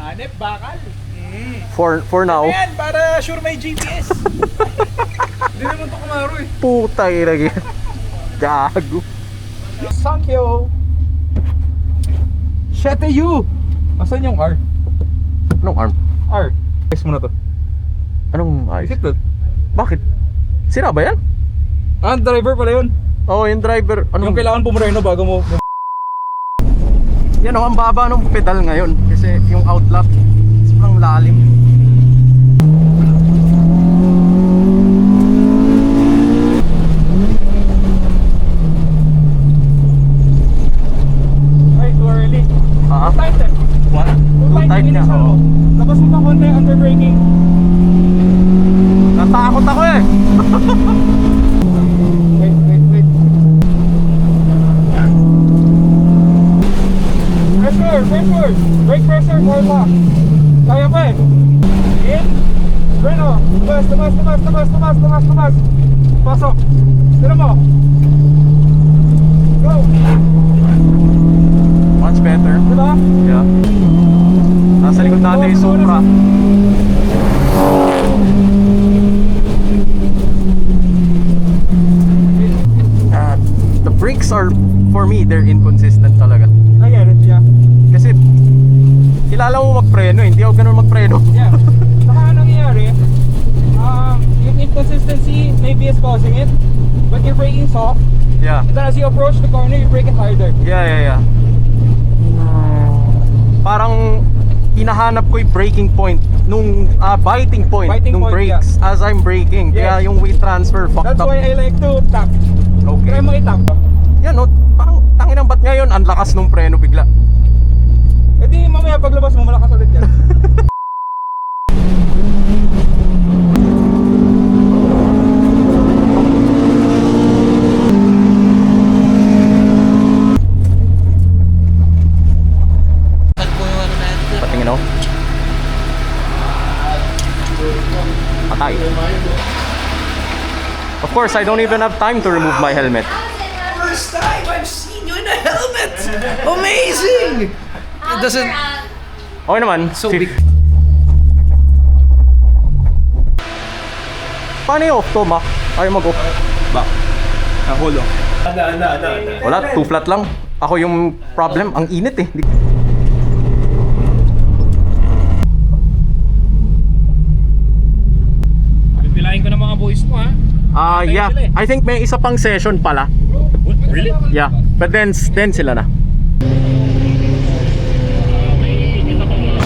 Hanep, bakal. For now. Ayan, para sure may GPS. Hindi naman ito kumaro eh. Puta ilagay. Gago. Sankyo. Shete you. Asan yung R? Anong arm? R. Guys mo na to. Anong ayos? Seatbelt. Bakit? Sira ba yan? Ah, driver pala yun. Oo, yung driver. Yung kailangan pumreno bago mo. Yan o, ang baba ng pedal ngayon. Kasi yung outlap, sobrang lalim. Ay, too early. Ah, Tight eh. what? Too Too tight niya, initial oo. mo. Tapos mo ng konti under braking. Natakot ako eh. Wait. Pressure. Brake pressure, more pa. Kaya pa eh. In. Reno. Tumas. Pasok. Tira mo. Go. Much better. Diba? Yeah. Nasa likod natin yung Supra. The brakes are, for me, they're inconsistent talaga. I get it, yeah. Kasi, kilala mo magpreno, hindi ako ganun magpreno. Yeah. Saka anong nangyayari, yung inconsistency maybe is causing it, but you're braking soft, Yeah. and then as you approach the corner, you brake it harder. Yeah. Parang hinahanap ko yung braking point nung biting point Biting nung point, brakes as I'm braking. Kaya Yes. yung weight transfer fucked That's up. why I like to tap. Okay. Try mo i-tap. Yan no, parang tanginang ba't ngayon ang lakas nung preno bigla. E di mamaya paglabas mo, malakas ulit yan. Patingin ako. Patay. Of course, I don't even have time to remove my helmet. First time I've seen you in a helmet! Amazing! It doesn't... Okay naman. So big. Paano yung off to, Mac? Ayaw mag-off. Back. Hold on. Wala, 2 flat lang. Ako yung problem, ang init eh. Pipilahin ko ng mga boys mo ha. Yeah. sila eh. I think may isa pang session pala. Really? Yeah. But then sila na.